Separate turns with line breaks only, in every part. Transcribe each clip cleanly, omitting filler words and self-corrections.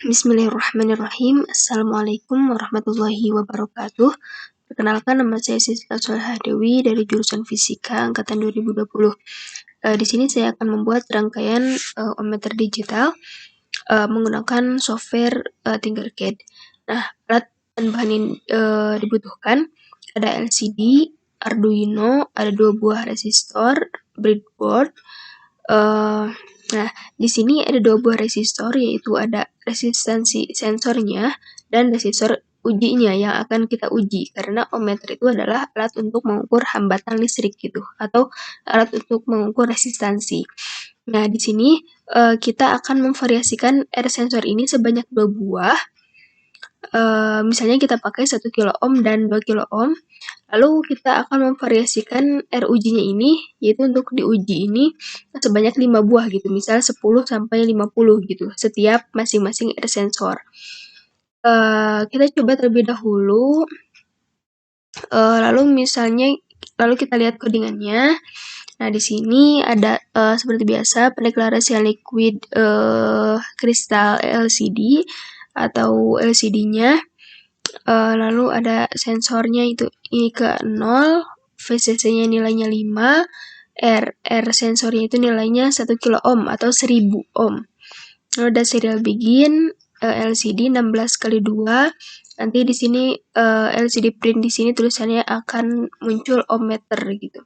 Bismillahirrahmanirrahim. Assalamualaikum warahmatullahi wabarakatuh. Perkenalkan, nama saya Siska Soleha Dewi dari jurusan Fisika angkatan 2020. Di sini saya akan membuat rangkaian ohmmeter digital menggunakan software Tinkercad. Nah, alat dan bahan yang dibutuhkan ada LCD, Arduino, ada 2 buah resistor, breadboard. Nah, di sini ada 2 buah resistor, yaitu ada resistansi sensornya dan resistor ujinya yang akan kita uji, karena ohmmeter itu adalah alat untuk mengukur hambatan listrik gitu, atau alat untuk mengukur resistansi. Nah, di sini kita akan memvariasikan R sensor ini sebanyak 2 buah. Misalnya kita pakai 1 kilo ohm dan 2 kilo ohm. Lalu kita akan memvariasikan R ujinya ini, yaitu untuk diuji ini sebanyak 5 buah gitu, misal 10 sampai 50 gitu, setiap masing-masing R sensor. Kita coba terlebih dahulu, lalu kita lihat codingannya. Nah, di sini ada seperti biasa pendeklarasian liquid kristal LCD atau LCD-nya. Lalu ada sensornya itu I ke 0, VCC-nya nilainya 5, R sensornya itu nilainya 1 kilo ohm atau 1000 ohm. Lalu ada serial begin LCD 16 kali 2. Nanti di sini LCD print di sini tulisannya akan muncul ohmmeter gitu.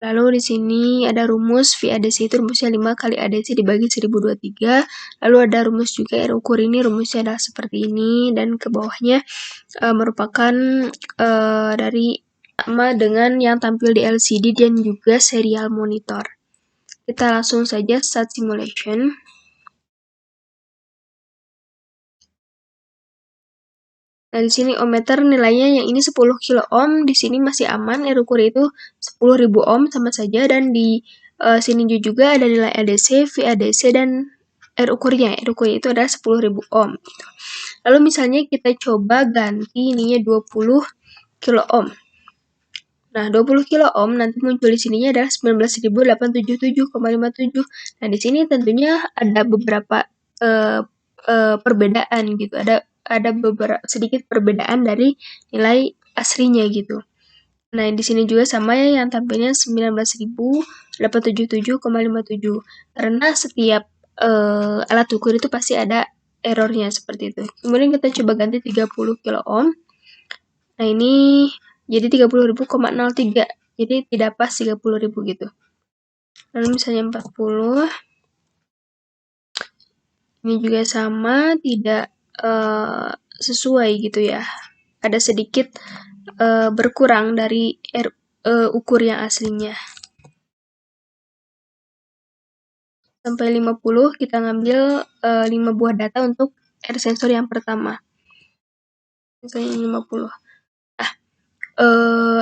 Lalu di sini ada rumus VADC, itu rumusnya 5 kali ADC dibagi 1023. Lalu ada rumus juga R ukur, ini rumusnya adalah seperti ini, dan ke bawahnya merupakan dari sama dengan yang tampil di LCD dan juga serial monitor. Kita langsung saja start simulation. Nah, di sini ohmmeter nilainya yang ini 10 kilo ohm, di sini masih aman, R ukur itu 10.000 ohm sama saja, dan di sini juga ada nilai ADC, VADC, dan R ukurnya. R ukur itu adalah 10.000 ohm. Gitu. Lalu misalnya kita coba ganti ininya 20 kilo ohm. Nah, 20 kilo ohm nanti muncul di sininya adalah 19.877,57. Nah, di sini tentunya ada beberapa perbedaan gitu. Ada beberapa sedikit perbedaan dari nilai aslinya gitu. Nah, di sini juga sama ya, yang tampilnya 19.877,57. Karena setiap alat ukur itu pasti ada errornya seperti itu. Kemudian kita coba ganti 30 kilo ohm. Nah, ini jadi 30.000,03. Jadi tidak pas 30.000 gitu. Lalu misalnya 40. Ini juga sama, tidak sesuai gitu ya. Ada sedikit berkurang dari ukur yang aslinya. Sampai 50 kita ngambil 5 buah data untuk R sensor yang pertama. Misalnya 50. Nah,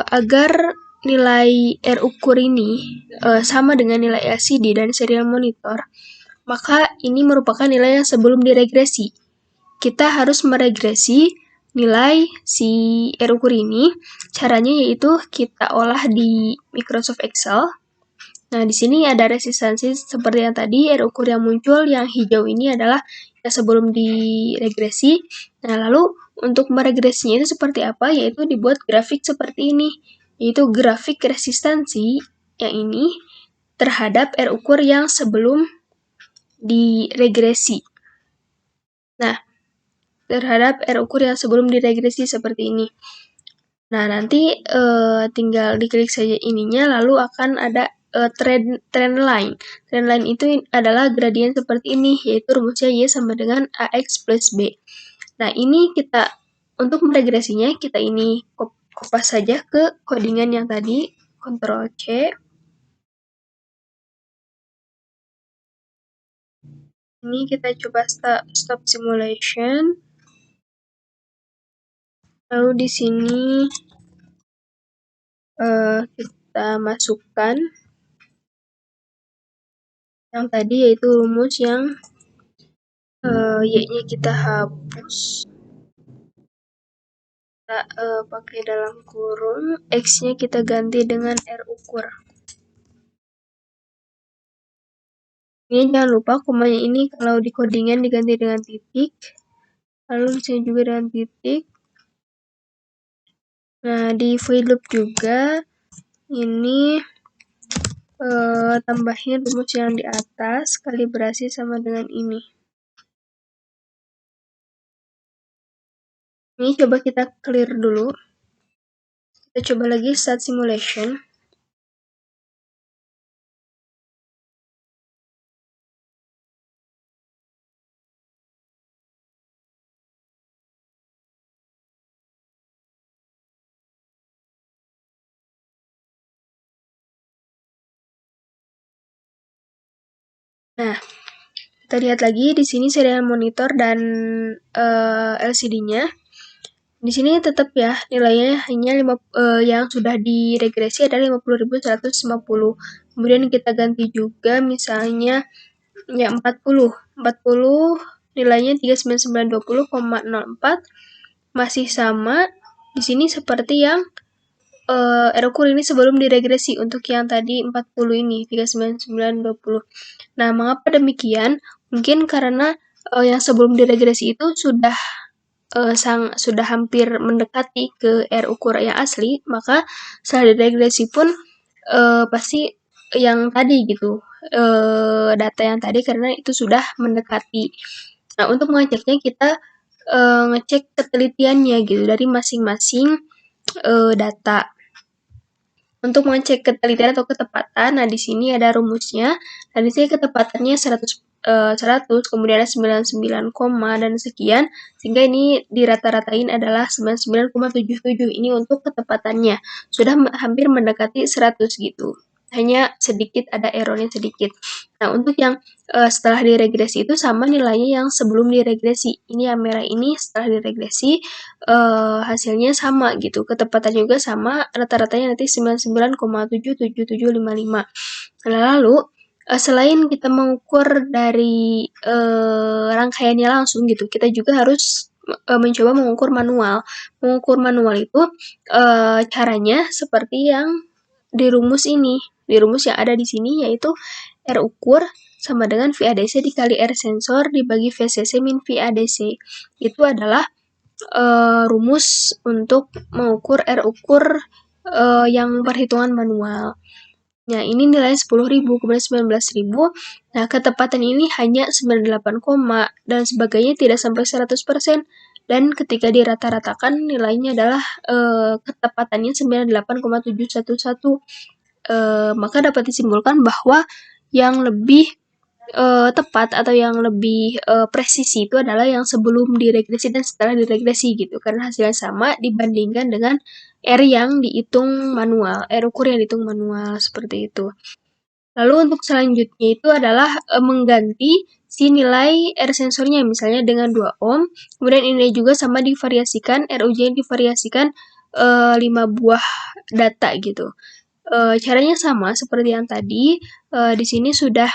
agar nilai R ukur ini sama dengan nilai LCD dan serial monitor, maka ini merupakan nilai yang sebelum diregresi. Kita harus meregresi nilai si R ukur ini. Caranya yaitu kita olah di Microsoft Excel. Nah, di sini ada resistansi seperti yang tadi, R ukur yang muncul yang hijau ini adalah yang sebelum diregresi. Nah, lalu untuk meregresinya itu seperti apa? Yaitu dibuat grafik seperti ini, yaitu grafik resistansi yang ini terhadap R ukur yang sebelum diregresi. Nah, terhadap R ukur yang sebelum diregresi seperti ini. Nah, nanti tinggal diklik saja ininya, lalu akan ada trend line. Trend line itu adalah gradien seperti ini, yaitu rumusnya Y sama dengan AX plus B. Nah, ini kita, untuk meregresinya, kita ini kopas saja ke codingan yang tadi, Ctrl C. Ini kita coba stop simulation. Lalu di sini kita masukkan yang tadi, yaitu rumus yang Y-nya kita hapus. Kita pakai dalam kurung, X-nya kita ganti dengan R ukur. Ini jangan lupa komanya ini kalau di codingan diganti dengan titik. lalu di sini juga dengan titik. Nah, di void loop juga ini tambahin rumus yang di atas, kalibrasi sama dengan ini. Ini coba kita clear dulu. Kita coba lagi start simulation. Nah, kita lihat lagi di sini serial monitor dan LCD-nya. Di sini tetap ya nilainya hanya yang sudah diregresi adalah 50.150. Kemudian kita ganti juga misalnya ya 40 nilainya 39920,04 masih sama. Di sini seperti yang R-ukur ini sebelum diregresi untuk yang tadi 40 ini 39920. Nah, mengapa demikian? Mungkin karena yang sebelum diregresi itu sudah hampir mendekati ke R-ukur yang asli, maka setelah diregresi pun pasti yang tadi gitu, data yang tadi karena itu sudah mendekati. Nah, untuk mengeceknya kita ngecek ketelitiannya gitu dari masing-masing data. Untuk mengecek ketelitian atau ketepatan, nah di sini ada rumusnya. Nah, di sini ketepatannya 100, kemudian ada 99, dan sekian, sehingga ini dirata-ratain adalah 99,77. Ini untuk ketepatannya. Sudah hampir mendekati 100 gitu. Hanya sedikit ada errornya sedikit. Nah, untuk yang setelah diregresi itu sama nilainya yang sebelum diregresi. Ini yang merah ini setelah diregresi hasilnya sama gitu. Ketepatannya juga sama, rata-ratanya nanti 99,77755. Nah, lalu selain kita mengukur dari rangkaiannya langsung gitu, kita juga harus mencoba mengukur manual. Mengukur manual itu caranya seperti yang di rumus ini. Di rumus yang ada di sini yaitu R ukur sama dengan VADC dikali R sensor dibagi VCC min VADC. Itu adalah rumus untuk mengukur R ukur yang perhitungan manual. Nah, ini nilainya 10.000, kemudian 19.000. Nah, ketepatan ini hanya 98, dan sebagainya tidak sampai 100%. Dan ketika dirata-ratakan nilainya adalah ketepatannya 98,711. Maka dapat disimpulkan bahwa yang lebih tepat atau yang lebih presisi itu adalah yang sebelum diregresi dan setelah diregresi gitu, karena hasilnya sama dibandingkan dengan R yang dihitung manual, R ukur yang dihitung manual seperti itu. Lalu untuk selanjutnya itu adalah mengganti si nilai R sensornya misalnya dengan 2 ohm, kemudian ini juga sama divariasikan, RUJ divariasikan 5 buah data gitu. Caranya sama seperti yang tadi, di sini sudah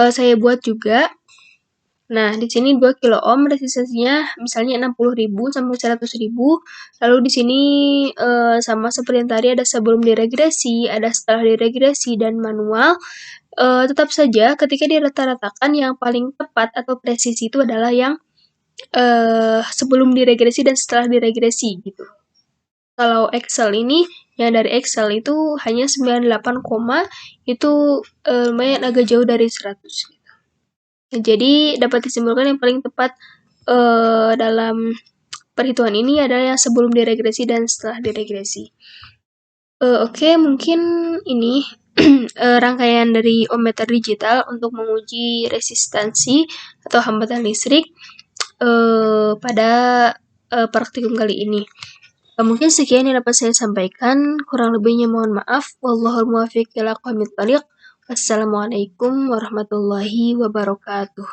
saya buat juga. Nah, di sini 2 kilo ohm resistensinya misalnya 60.000 sampai 100.000. Lalu di sini sama seperti yang tadi ada sebelum diregresi, ada setelah diregresi dan manual. Tetap saja ketika dirata-ratakan yang paling tepat atau presisi itu adalah yang sebelum diregresi dan setelah diregresi gitu. Kalau Excel ini, yang dari Excel itu hanya 98, itu lumayan agak jauh dari 100. Jadi dapat disimpulkan yang paling tepat dalam perhitungan ini adalah yang sebelum diregresi dan setelah diregresi. Oke, mungkin ini rangkaian dari ohmmeter digital untuk menguji resistansi atau hambatan listrik pada praktikum kali ini. Mungkin sekian yang dapat saya sampaikan, kurang lebihnya mohon maaf. Wallahul muwaffiq ila aqwamit thoriq. Wassalamualaikum warahmatullahi wabarakatuh.